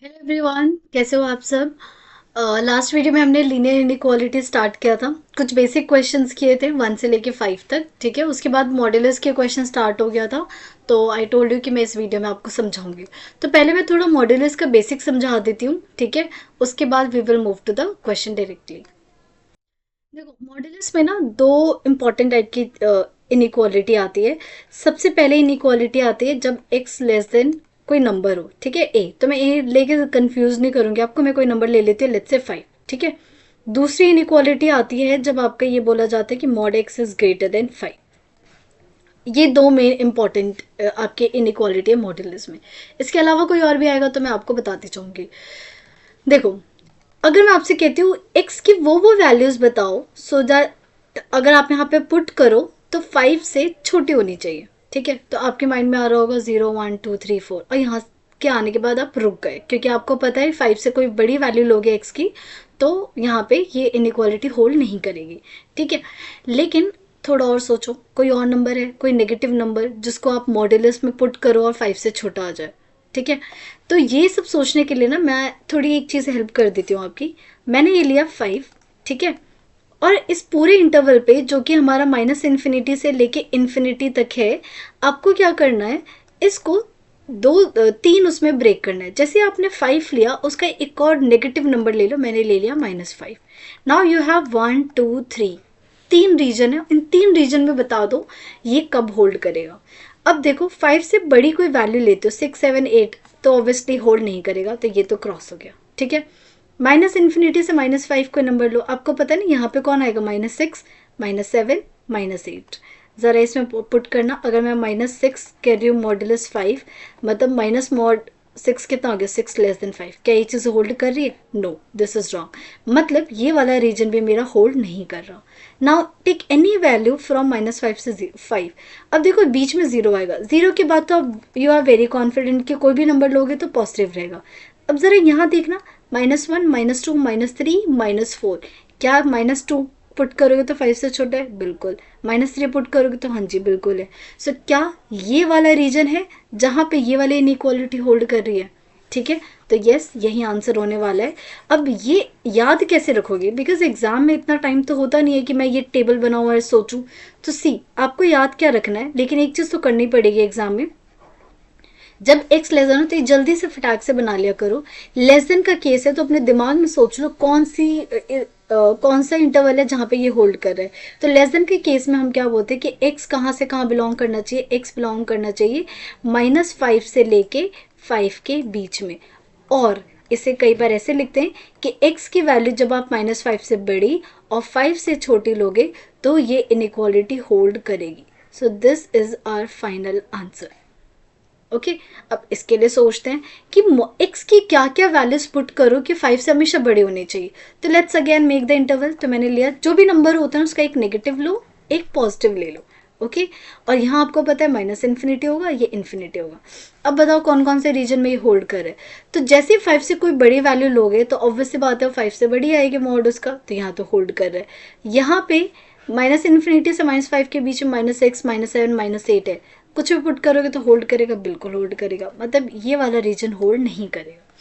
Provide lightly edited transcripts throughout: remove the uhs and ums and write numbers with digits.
Hello everyone, कैसे हो आप सब। लास्ट वीडियो में हमने लीनियर इनइक्वालिटी स्टार्ट किया था। कुछ बेसिक क्वेश्चंस किए थे 1 से लेके 5 तक। ठीक है, उसके बाद मॉड्यूलस के क्वेश्चन स्टार्ट हो गया था। तो आई टोल्ड यू कि मैं इस वीडियो में आपको समझाऊंगी। तो पहले मैं थोड़ा मॉड्यूलस का बेसिक समझा देती हूँ। ठीक है, उसके बाद we will move to the question directly. देखो, मॉड्यूलस में ना दो इम्पॉर्टेंट टाइप की इनइक्वालिटी आती है। सबसे पहले इनइक्वालिटी आती है जब x लेस देन कोई नंबर हो। ठीक है, a तो मैं a लेके कंफ्यूज नहीं करूंगी आपको। मैं कोई नंबर ले लेती हूँ, लेट्स से 5। ठीक है, दूसरी इनइक्वालिटी आती है जब आपका ये बोला जाता है कि mod x is greater then 5। ये दो मेन इंपॉर्टेंट आपके इनइक्वालिटी है मॉड्यूलस में। इसके अलावा कोई और भी आएगा तो मैं आपको बताती चाहूंगी। देखो, अगर मैं आपसे कहती हूँ x की वो वैल्यूज बताओ सो दैट अगर आप यहाँ पे पुट करो तो 5 से छोटी होनी चाहिए। ठीक है, तो आपके माइंड में आ रहा होगा 0 1 2 3 4 और यहाँ के आने के बाद आप रुक गए क्योंकि आपको पता है 5 से कोई बड़ी वैल्यू लोगे x की तो यहाँ पे ये इनइक्वालिटी होल्ड नहीं करेगी। ठीक है, लेकिन थोड़ा और सोचो, कोई और नंबर है, कोई नेगेटिव नंबर जिसको आप मॉड्यूलस में पुट करो और 5 से छोटा आ जाए। ठीक है, तो ये सब सोचने के लिए ना मैं थोड़ी एक चीज़ हेल्प कर देती हूँ आपकी। मैंने ये लिया 5। ठीक है, और इस पूरे इंटरवल पे जो कि हमारा माइनस इन्फिनिटी से लेके इन्फिनिटी तक है, आपको क्या करना है, इसको तीन उसमें ब्रेक करना है। जैसे आपने 5 लिया, उसका एक और नेगेटिव नंबर ले लो। मैंने ले लिया -5। नाउ यू हैव 1 2 3, तीन रीजन है। इन तीन रीजन में बता दो ये कब होल्ड करेगा। अब देखो, 5 से बड़ी कोई वैल्यू लेते हो 6 7 8 तो ऑब्वियसली होल्ड नहीं करेगा, तो ये तो क्रॉस हो गया। ठीक है, माइनस इन्फिनिटी से -5 कोई नंबर लो, आपको पता नहीं यहाँ पे कौन आएगा, -6 -7 -8। ज़रा इसमें पुट करना। अगर मैं -6 कह रही हूँ मॉड्यूलस 5, मतलब माइनस मॉड 6 कितना हो गया, 6 लेस देन 5। क्या ये चीज़ होल्ड कर रही है? No, this is wrong. मतलब ये वाला रीजन भी मेरा होल्ड नहीं कर रहा। Now take any value from -5 से 5। अब देखो, बीच में 0 आएगा। 0 के बाद तो अब यू आर वेरी कॉन्फिडेंट कि कोई भी नंबर लोगे तो पॉजिटिव रहेगा। अब ज़रा यहाँ देखना, -1 -2 -3 -4। क्या -2 पुट करोगे तो 5 से छोटा है? बिल्कुल। -3 पुट करोगे तो हाँ जी बिल्कुल है। सो क्या ये वाला रीजन है जहाँ पे ये वाली इनइक्वालिटी होल्ड कर रही है? ठीक है, तो यस, यही आंसर होने वाला है। अब ये याद कैसे रखोगे, बिकॉज एग्जाम में इतना टाइम तो होता नहीं है कि मैं ये टेबल बनाऊँ और सोचूं। तो सी, आपको याद क्या रखना है, लेकिन एक चीज़ तो करनी पड़ेगी एग्जाम में। जब x लेस देन हो तो ये जल्दी से फटाक से बना लिया करो। लेस देन का केस है तो अपने दिमाग में सोच लो कौन सा इंटरवल है जहाँ पे ये होल्ड कर रहा है। तो लेस देन के केस में हम क्या बोलते हैं कि x कहाँ से कहाँ बिलोंग करना चाहिए, x बिलोंग करना चाहिए -5 से लेके 5 के बीच में। और इसे कई बार ऐसे लिखते हैं कि x की वैल्यू जब आप -5 से बड़ी और 5 से छोटी लोगे तो ये इनइक्वालिटी होल्ड करेगी। So this is our final answer. Okay, अब इसके लिए सोचते हैं कि x की क्या क्या वैल्यूज पुट करो कि 5 से हमेशा बड़े होने चाहिए। तो let's again make the interval. तो मैंने लिया, जो भी नंबर होता है उसका एक नेगेटिव लो, एक पॉजिटिव ले लो। ओके, और यहाँ आपको पता है माइनस इन्फिनिटी होगा, ये इन्फिनिटी होगा। अब बताओ कौन कौन से रीजन में ये होल्ड करे। तो जैसे 5 से कोई बड़ी वैल्यू लोगे तो ऑब्वियस सी बात है 5 से बड़ी आएगी मॉड उसका, तो यहाँ तो होल्ड कर रहा है। यहाँ पे माइनस इन्फिनिटी से -5 के बीच में -6 -7 -8 है। कुछ भी पुट करोगे तो होल्ड करेगा, बिल्कुल होल्ड करेगा। मतलब ये वाला रीजन होल्ड नहीं करेगा।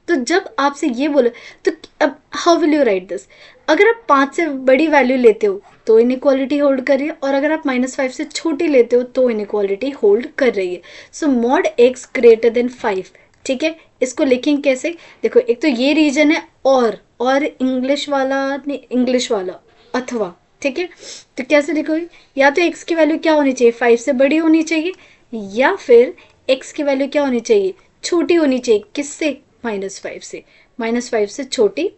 तो जब आपसे ये बोले तो अब how will you right this. अगर आप 5 से बड़ी वैल्यू लेते हो तो इनइक्वालिटी होल्ड कर रही है, और अगर आप -5 से छोटी लेते हो तो इनइक्वालिटी होल्ड कर रही है। सो मॉड x ग्रेटर देन 5। ठीक है, इसको लिखेंगे कैसे? देखो, एक तो ये रीजन है और इंग्लिश वाला नहीं, इंग्लिश वाला अथवा। ठीक है, तो कैसे लिखोगे? या तो x की वैल्यू क्या होनी चाहिए, 5 से बड़ी होनी चाहिए, या फिर x की वैल्यू क्या होनी चाहिए, छोटी होनी चाहिए। किससे? -5 से। -5 से छोटी,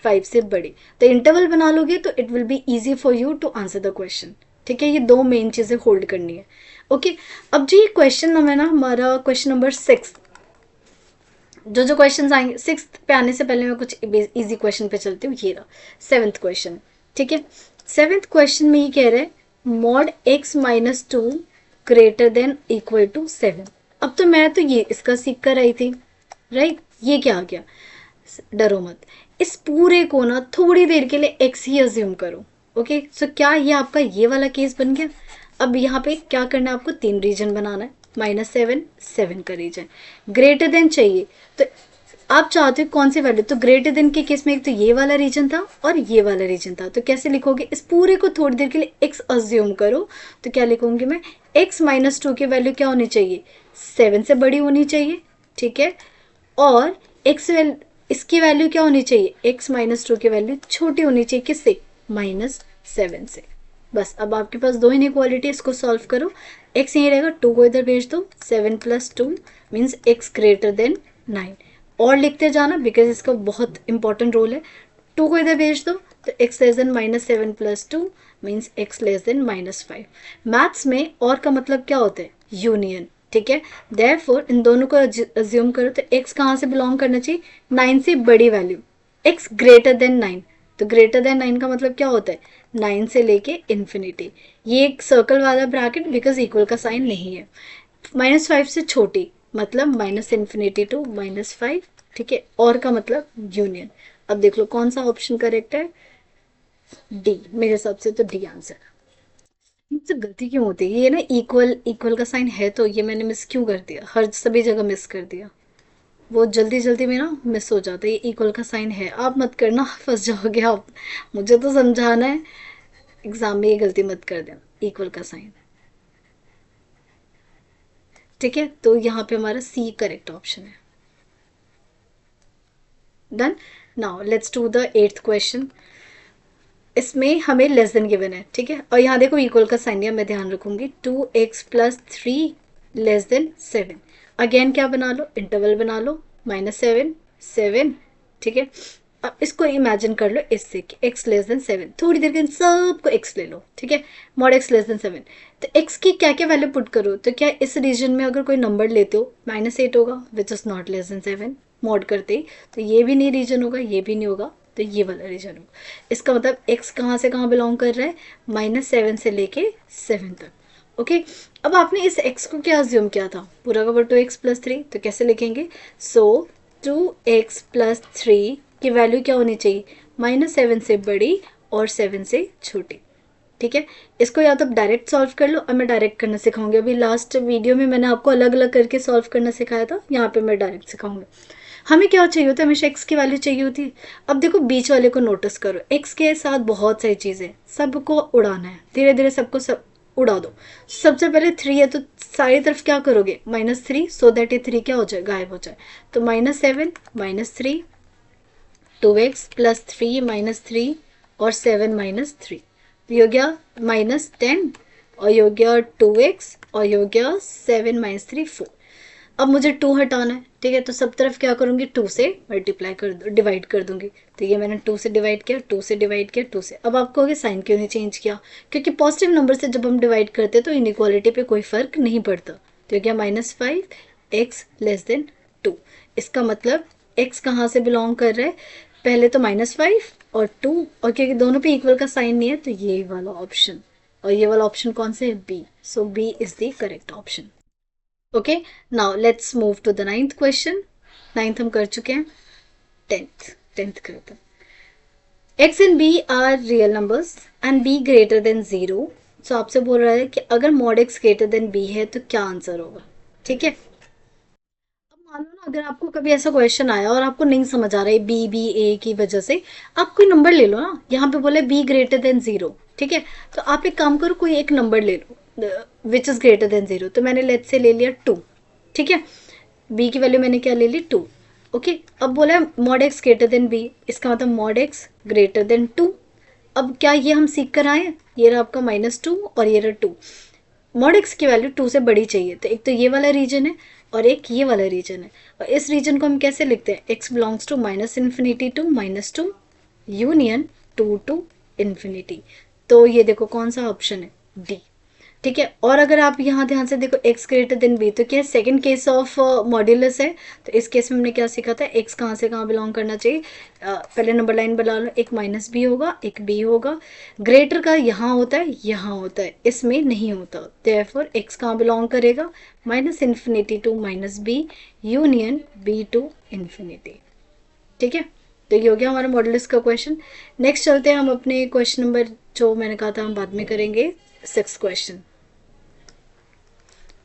5 से बड़ी। तो इंटरवल बना लोगे तो it will be easy for you to answer the question. ठीक है, ये दो मेन चीजें होल्ड करनी है। ओके, अब जो ये क्वेश्चन है ना, हमारा क्वेश्चन नंबर 6, जो क्वेश्चन आएंगे 6 पे आने से पहले मैं कुछ इजी क्वेश्चन पे चलती हूँ। ये रहा 7th क्वेश्चन। ठीक है, 7th क्वेश्चन में ये कह रहे हैं mod x -2 greater than equal to 7। अब तो मैं तो ये इसका सीख कर आई थी, राइट। ये क्या आ गया? डरो मत, इस पूरे को ना थोड़ी देर के लिए x ही अज्यूम करो। ओके, सो क्या ये आपका ये वाला केस बन गया? अब यहाँ पे क्या करना है आपको, 3 रीजन बनाना है। -7 7 का रीजन, ग्रेटर देन चाहिए तो आप चाहते हो कौन सी वैल्यू, तो ग्रेटर देन के केस में एक तो ये वाला रीजन था और ये वाला रीजन था, तो कैसे लिखोगे, इस पूरे को थोड़ी देर के लिए एक्स अज्यूम करो, तो क्या लिखूंगी मैं, एक्स माइनस टू की वैल्यू क्या होनी चाहिए, 7 से बड़ी होनी चाहिए, ठीक है, और एक्स इसकी वैल्यू क्या होनी चाहिए, एक्स माइनस टू की वैल्यू छोटी होनी चाहिए, किससे, -7 से। बस अब आपके पास दो इनइक्वालिटी, इसको सॉल्व करो, एक्स यहीं रहेगा, टू को इधर भेज दो, 7 + 2 मीन्स एक्स ग्रेटर देन 9, और लिखते जाना बिकॉज इसका बहुत इंपॉर्टेंट रोल है, 2 को इधर भेज दो तो x less than -7 + 2 means x less than -5। Maths में और का मतलब क्या होता है, यूनियन, ठीक है, देयरफॉर इन दोनों को अज्यूम करो तो x कहाँ से बिलोंग करना चाहिए, 9 से बड़ी वैल्यू, x ग्रेटर देन 9, तो ग्रेटर देन 9 का मतलब क्या होता है, 9 से लेके इन्फिनिटी, ये एक सर्कल वाला ब्रैकेट बिकॉज इक्वल का साइन नहीं है, -5 से छोटी मतलब -∞ टू -5, ठीक है, और का मतलब यूनियन। अब देख लो कौन सा ऑप्शन करेक्ट है, डी, मेरे हिसाब से तो डी आंसर। मुझसे गलती क्यों होती है, ये ना इक्वल इक्वल का साइन है तो ये मैंने मिस क्यों कर दिया, हर सभी जगह मिस कर दिया, वो जल्दी जल्दी में ना मिस हो जाता है, ये इक्वल का साइन है, आप मत करना फंस जाओगे आप, मुझे तो समझाना है, एग्जाम में ये गलती मत कर देना, इक्वल का साइन, ठीक है, तो यहाँ पे हमारा सी करेक्ट ऑप्शन है। Done, now let's do the 8th question, इसमें हमें लेस देन गिवन है, ठीक है, और यहाँ देखो इक्वल का साइन है, मैं ध्यान रखूंगी, 2x + 3 लेस देन 7, अगेन क्या बना लो, इंटरवल बना लो, -7 7, ठीक है, अब इसको इमेजिन कर लो इससे कि x लेस देन 7, थोड़ी देर के इन सबको x ले लो, ठीक है, मॉड x लेस देन 7, तो x की क्या क्या वैल्यू पुट करो, तो क्या इस रीजन में अगर कोई नंबर लेते हो -8 होगा which is not less than 7, mod करते ही तो ये भी नहीं रीजन होगा, ये भी नहीं होगा, तो ये वाला रीजन होगा, इसका मतलब x कहाँ से कहाँ बिलोंग कर रहा है, -7 से लेके 7 तक, ओके। अब आपने इस x को क्या अज्यूम किया था, पूरा का पूरा 2x + 3, तो कैसे लिखेंगे, सो 2x + 3 की वैल्यू क्या होनी चाहिए, -7 से बड़ी और 7 से छोटी, ठीक है, इसको या तो आप डायरेक्ट सॉल्व कर लो, और मैं डायरेक्ट करना सिखाऊंगी, अभी लास्ट वीडियो में मैंने आपको अलग अलग करके सॉल्व करना सिखाया था, यहाँ पे मैं डायरेक्ट सिखाऊंगी। हमें क्या चाहिए होता है, हमेशा x की वैल्यू चाहिए होती है, अब देखो बीच वाले को नोटिस करो, x के साथ बहुत सारी चीज़ें, सबको उड़ाना है, धीरे धीरे सबको सब उड़ा दो, सबसे पहले 3 है तो सारी तरफ क्या करोगे, -3, सो दैट ये 3 क्या हो जाए, गायब हो जाए, तो -7 -3 2x + 3 -3 और 7 -3, ये हो गया -10, और ये हो गया 2x, और ये हो गया 7 -3 4, अब मुझे 2 हटाना है, ठीक है, तो सब तरफ क्या करूंगी, 2 से मल्टीप्लाई कर डिवाइड कर दूंगी, तो ये मैंने 2 से डिवाइड किया, 2 से डिवाइड किया, 2 से, अब आप कहोगे साइन क्यों नहीं चेंज किया, क्योंकि पॉजिटिव नंबर से जब हम डिवाइड करते हैं तो इनइक्वालिटी पे कोई फर्क नहीं पड़ता, तो ये क्या -5 x लेस देन 2, इसका मतलब x कहाँ से बिलोंग कर रहा है, पहले तो -5 और 2, और क्योंकि दोनों पे इक्वल का साइन नहीं है तो ये वाला ऑप्शन, और ये वाला ऑप्शन कौन से है, B, so B is the correct option. Okay, now let's move to the 9th question, 9th हम कर चुके हैं, 10th करते हैं, x and b are real numbers and b greater than 0, सो आपसे बोल रहा है कि अगर mod x greater than b है तो क्या आंसर होगा, ठीक है, अब मान लो ना अगर आपको कभी ऐसा क्वेश्चन आया और आपको नहीं समझ आ रहा है बी ए की वजह से, आप कोई नंबर ले लो ना, यहाँ पे बोले बी ग्रेटर देन 0, ठीक है, तो आप एक काम करो, कोई एक नंबर ले लो विच इज ग्रेटर देन 0, तो मैंने लेट से ले लिया 2, ठीक है, बी की वैल्यू मैंने क्या ले ली 2, ओके, अब बोला है mod x greater than B, इसका मतलब मॉड एक्स ग्रेटर देन 2, अब क्या ये हम सीख कर आए, ये रहा आपका -2 और ये रहा 2, मॉड एक्स की वैल्यू 2 से बड़ी चाहिए, तो एक तो ये वाला रीजन है और एक ये वाला रीजन है, और इस रीजन को हम कैसे लिखते हैं, x belongs to -∞ to -2 union 2 to infinity, तो ये देखो कौन सा ऑप्शन है, डी, ठीक है, और अगर आप यहाँ ध्यान से देखो x ग्रेटर देन b, तो क्या सेकंड केस ऑफ मॉड्यूलस है, तो इस केस में हमने क्या सीखा था, x कहाँ से कहाँ बिलोंग करना चाहिए, पहले नंबर लाइन बना लो, एक -b होगा एक b होगा, ग्रेटर का यहाँ होता है यहाँ होता है, इसमें नहीं होता, देयरफॉर x कहाँ बिलोंग करेगा, -∞ to -b union b to infinity, ठीक है, तो ये हो गया हमारा मॉड्यूलस का क्वेश्चन। नेक्स्ट चलते हैं हम अपने क्वेश्चन नंबर, जो मैंने कहा था हम बाद में करेंगे, 6th क्वेश्चन,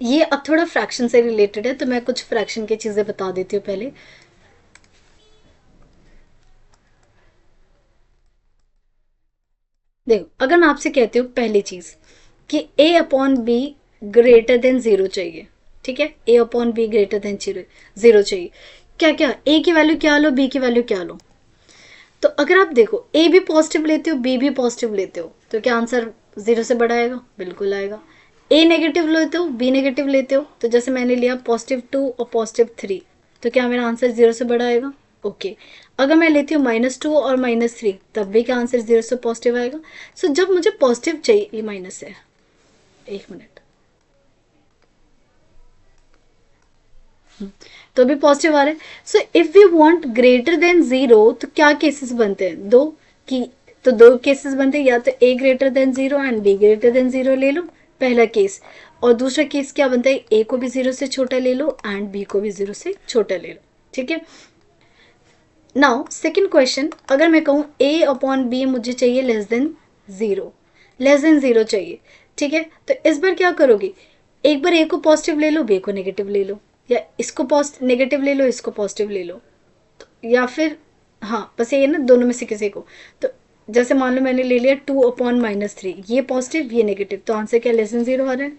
ये अब थोड़ा फ्रैक्शन से रिलेटेड है, तो मैं कुछ फ्रैक्शन की चीज़ें बता देती हूँ पहले, देखो अगर मैं आपसे कहती हूँ पहली चीज कि a upon be greater than zero चाहिए, ठीक है, a upon be greater than zero चाहिए, क्या क्या a की वैल्यू क्या लो, b की वैल्यू क्या लो। तो अगर आप देखो a भी पॉजिटिव लेते हो b भी पॉजिटिव लेते हो तो क्या आंसर जीरो से बड़ा आएगा, बिल्कुल आएगा। a नेगेटिव लेते हो b नेगेटिव लेते हो तो जैसे मैंने लिया +2 और +3 तो क्या मेरा आंसर जीरो से बड़ा आएगा, ओके। अगर मैं लेती हूँ -2 और -3 तब भी क्या आंसर जीरो से पॉजिटिव आएगा। सो जब मुझे पॉजिटिव चाहिए, ये माइनस है, एक मिनट, तो भी पॉजिटिव आ रहा है। So if we want greater than zero तो क्या केसेस बनते हैं, दो की, तो दो केसेस बनते हैं, या तो a greater than zero and b greater than zero ले लो, पहला केस, और दूसरा केस क्या बनता है, a को भी जीरो से छोटा ले लो एंड b को भी जीरो से छोटा ले लो, ठीक है। नाउ सेकेंड क्वेश्चन, अगर मैं कहूँ a अपॉन बी मुझे चाहिए जीरो, लेस देन जीरो चाहिए, ठीक है, तो इस बार क्या करोगे, एक बार a को पॉजिटिव ले लो b को नेगेटिव ले लो, या इसको पॉजिटिव नेगेटिव ले लो इसको पॉजिटिव ले लो, तो या फिर हाँ बस ये ना दोनों में से किसी को। तो जैसे मान लो मैंने ले लिया 2/-3, ये पॉजिटिव ये नेगेटिव, तो आंसर क्या लेस देन जीरो आ रहा है।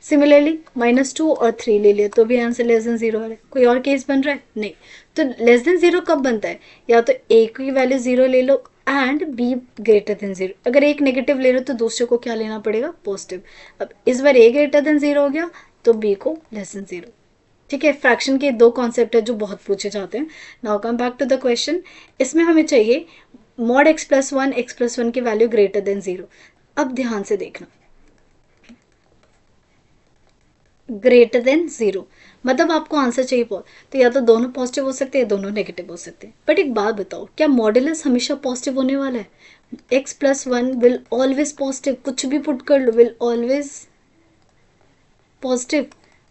सिमिलरली -2 और 3 ले लिया तो भी आंसर लेस देन जीरो आ रहा है। कोई और केस बन रहा है, नहीं। तो लेस देन जीरो कब बनता है, या तो a की वैल्यू जीरो ले लो and b greater than zero, अगर एक नेगेटिव ले लो तो दूसरे को क्या लेना पड़ेगा, पॉजिटिव। अब इस बार a ग्रेटर देन जीरो हो गया तो b को लेस देन जीरो, ठीक है। फ्रैक्शन के दो कॉन्सेप्ट है जो बहुत पूछे जाते हैं। Now come back to the question, इसमें हमें चाहिए मॉड x+1 की वैल्यू ग्रेटर देन जीरो। अब ध्यान से देखना, ग्रेटर देन जीरो मतलब आपको आंसर चाहिए तो या तो दोनों पॉजिटिव हो सकते हैं, दोनों नेगेटिव हो सकते हैं। बट एक बात बताओ, क्या मॉडुलस हमेशा पॉजिटिव होने वाला है, x+1 विल ऑलवेज पॉजिटिव, कुछ भी पुट कर लो विल ऑलवेज पॉजिटिव,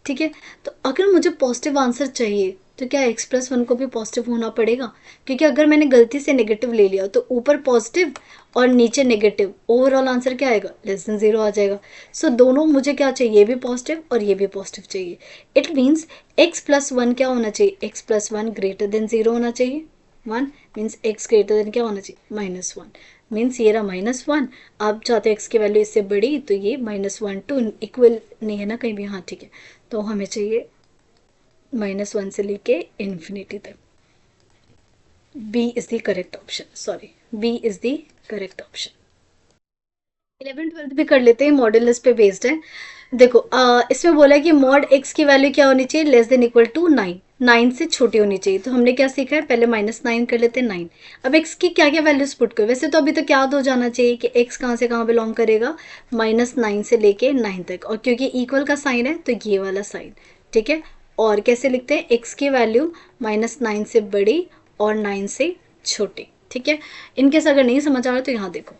ठीक है। तो अगर मुझे पॉजिटिव आंसर चाहिए तो क्या x+1 को भी पॉजिटिव होना पड़ेगा, क्योंकि अगर मैंने गलती से नेगेटिव ले लिया तो ऊपर पॉजिटिव और नीचे नेगेटिव, ओवरऑल आंसर क्या आएगा, लेस देन जीरो आ जाएगा। सो दोनों मुझे क्या चाहिए, ये भी पॉजिटिव और ये भी पॉजिटिव चाहिए। इट मीन्स x+1 क्या होना चाहिए, x+1 ग्रेटर देन जीरो होना चाहिए, 1 मीन्स x ग्रेटर देन क्या होना चाहिए, -1 मीन्स ये रहा -1। आप चाहते हो x की वैल्यू इससे बड़ी तो ये -1 टू इक्वल नहीं है ना कहीं भी, हाँ ठीक है। तो हमें चाहिए -1 से लेके इन्फिनिटी तक। B is the correct option, sorry B is the correct option. 11th-12th भी कर लेते हैं, मॉडुलस पे बेस्ड है। देखो इसमें बोला है कि मॉड x की वैल्यू क्या होनी चाहिए, लेस देन इक्वल टू 9, 9 से छोटी होनी चाहिए। तो हमने क्या सीखा है, पहले -9 कर लेते हैं, 9। अब x की क्या क्या वैल्यूज पुट कर, वैसे तो अभी तक याद हो जाना चाहिए कि x कहाँ से कहाँ बिलोंग करेगा, -9 से लेके 9 तक, और क्योंकि इक्वल का साइन है तो ये वाला साइन, ठीक है। और कैसे लिखते हैं, x की वैल्यू -9 से बड़ी और 9 से छोटी, ठीक है। इनकेस अगर नहीं समझ आ रहा तो यहाँ देखो,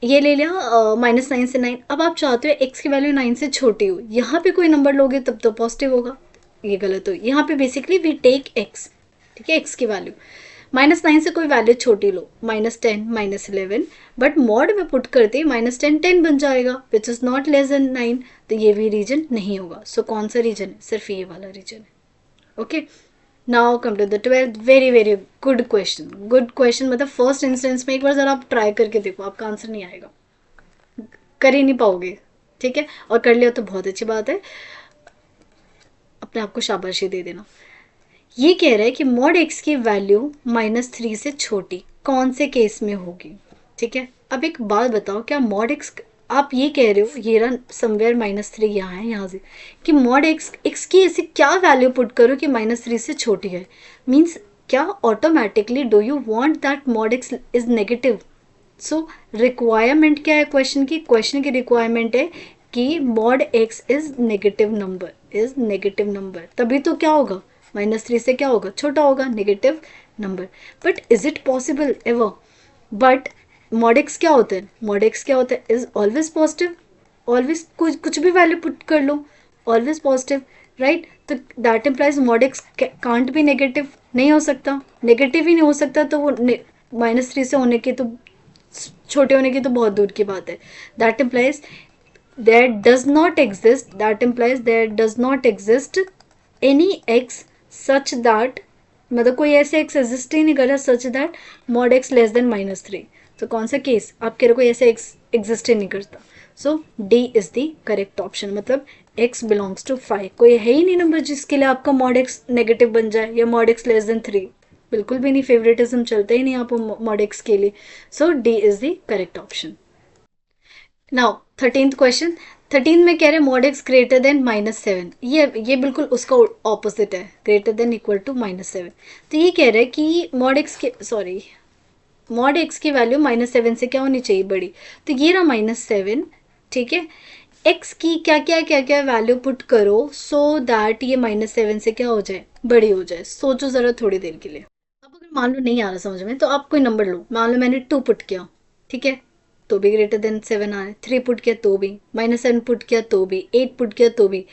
ये ले लिया -9 से 9। अब आप चाहते हो x की वैल्यू 9 से छोटी हो, यहाँ पे कोई नंबर लोगे तब तो पॉजिटिव होगा, ये गलत हो। यहाँ पे बेसिकली वी टेक x, ठीक है, x की वैल्यू -9 से कोई वैल्यू छोटी लो, -10 -11, बट मॉड में पुट करते ही -10 10 बन जाएगा, which is not less than 9, तो ये भी रीजन नहीं होगा। सो कौन सा रीजन है, सिर्फ ये वाला रीजन है, okay. Now come to the 12th, very very good question, good question, मतलब फर्स्ट इंस्टेंस में एक बार जरा आप ट्राई करके देखो, आपका आंसर नहीं आएगा, कर ही नहीं पाओगे, ठीक है, और कर लिया तो बहुत अच्छी बात है, अपने आप को शाबाशी दे देना। ये कह रहा है कि मॉड x की वैल्यू -3 से छोटी कौन से केस में होगी, ठीक है। अब एक बात बताओ, क्या मॉड x, आप ये कह रहे हो ये रहा समवेयर -3 यहाँ है, यहाँ से, कि मॉड x की ऐसी क्या वैल्यू पुट करो कि -3 से छोटी है, मीन्स क्या automatically do you want that mod x is negative. So requirement क्या है क्वेश्चन की, क्वेश्चन की रिक्वायरमेंट है कि mod x is negative number, is negative number, तभी तो क्या होगा, -3 से क्या होगा, छोटा होगा, negative number. But is it possible ever, but mod x क्या होता है, मॉड x क्या होता है, इज ऑलवेज पॉजिटिव, ऑलवेज कुछ भी वैल्यू पुट कर लो, ऑलवेज पॉजिटिव, राइट। तो that implies mod x can't भी नेगेटिव, नहीं हो सकता, नेगेटिव ही नहीं हो सकता, तो वो -3 से होने की तो, छोटे होने की तो बहुत दूर की बात है। That implies there does not exist, that implies there does not exist any x मतलब कोई ऐसे x एग्जिस्ट ही नहीं कर रहा such that mod x less than -3, तो कौन सा केस आप कह रहे हो ऐसे एग्जिस्ट ही नहीं करता। So D is the correct option, मतलब x बिलोंग्स टू 5, कोई है ही नहीं नंबर जिसके लिए आपका मॉड x नेगेटिव बन जाए या मॉड x लेस देन 3, बिल्कुल भी नहीं, फेवरेटिज्म चलता ही नहीं आप मॉड x के लिए। So D is the correct option. Now 13th question, 13 में कह रहे हैं मॉड एक्स ग्रेटर देन -7, ये बिल्कुल उसका ऑपोजिट है, ग्रेटर देन इक्वल टू -7। तो ये कह रहे हैं कि मॉड एक्स की वैल्यू -7 से क्या होनी चाहिए, बड़ी। तो ये रहा -7, ठीक है। एक्स की क्या क्या वैल्यू पुट करो सो दैट ये -7 से क्या हो जाए, बड़ी हो जाए। सोचो जरा थोड़ी देर के लिए। अब अगर मान लो नहीं आ रहा समझ में, तो आप कोई नंबर लो, मान लो मैंने 2 पुट किया, ठीक है, तो भी ग्रेटर देन 7 आ रहा है। 3 पुट किया तो भी, -7 पुट किया तो भी, 8 पुट किया तो भी।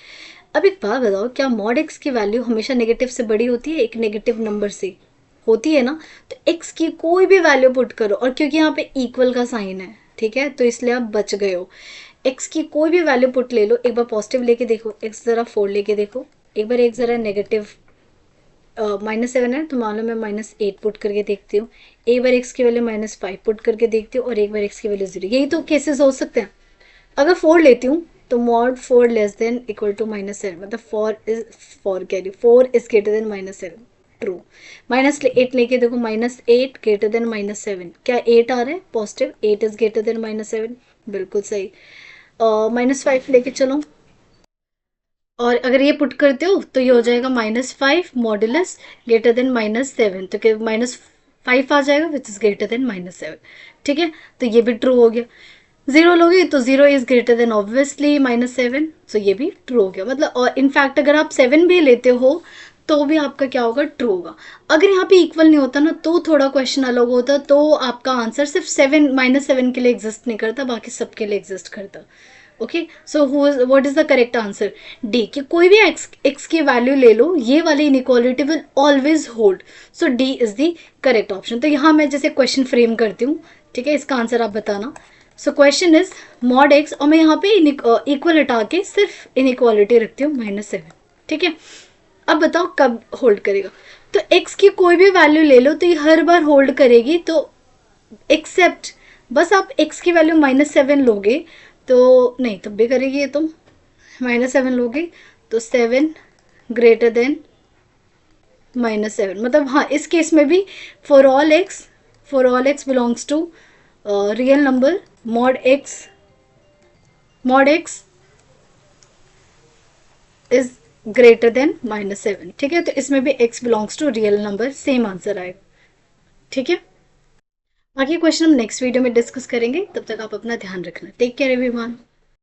अब एक बात बताओ, क्या मॉड एक्स की वैल्यू हमेशा नेगेटिव से बड़ी होती है एक नेगेटिव नंबर से, होती है ना। तो एक्स की कोई भी वैल्यू पुट करो, और क्योंकि यहाँ पे इक्वल का साइन है, ठीक है, तो इसलिए आप बच गए हो। एक्स की कोई भी वैल्यू पुट ले लो, एक बार पॉजिटिव लेके देखो, एक्स जरा 4 लेके देखो, एक बार एक जरा नेगेटिव -7 है, तो मान लो मैं -8 पुट करके देखती हूँ, एक बार एक्स की वैल्यू -5 पुट करके देखती हूँ, और एक बार एक्स की वैल्यू 0। यही तो केसेस हो सकते हैं। अगर 4 लेती हूँ तो mod 4 less than equal to -7, मतलब 4 इज ग्रेटर देन -7, ट्रू। -8 लेके देखो, -8 ग्रेटर देन -7, क्या 8 आ रहा है पॉजिटिव, 8 इज ग्रेटर देन -7, बिल्कुल सही। -5 लेके चलो, और अगर ये पुट करते हो तो ये हो जाएगा -5 मॉडुलस ग्रेटर देन -7, तो क्या -5 आ जाएगा विच इज ग्रेटर देन -7, ठीक है। तो ये भी ट्रू हो गया। 0 लोगे तो 0 इज ग्रेटर देन ऑब्वियसली -7, सो ये भी ट्रू हो गया। मतलब और इनफैक्ट अगर आप 7 भी लेते हो तो भी आपका क्या होगा, ट्रू होगा। अगर यहाँ पे इक्वल नहीं होता ना तो थोड़ा क्वेश्चन अलग होता, तो आपका आंसर सिर्फ -7 के लिए एग्जिस्ट नहीं करता, बाकी सबके लिए एग्जिस्ट करता। Okay, so what is the correct answer, D, कि कोई भी एक्स की वैल्यू ले लो, ये वाली inequality will always hold. So D is the correct option. तो यहाँ मैं जैसे क्वेश्चन फ्रेम करती हूँ, ठीक है, इसका आंसर आप बताना। So question is mod x, और मैं यहाँ पे इक्वल हटा के सिर्फ इनइक्वालिटी रखती हूँ -7, ठीक है। अब बताओ कब होल्ड करेगा। तो एक्स की कोई भी वैल्यू ले लो तो ये हर बार होल्ड करेगी, तो एक्सेप्ट बस आप एक्स की वैल्यू -7 लोगे तो नहीं, तब भी करेगी ये, तो -7 लोगे तो 7 ग्रेटर देन -7, मतलब हाँ, इस केस में भी for all x belongs to real number, mod x is greater than -7, ठीक है। तो इसमें भी x belongs to real number, same answer आएगा, ठीक है। बाकी क्वेश्चन हम नेक्स्ट वीडियो में डिस्कस करेंगे, तब तक आप अपना ध्यान रखना। Take care everyone.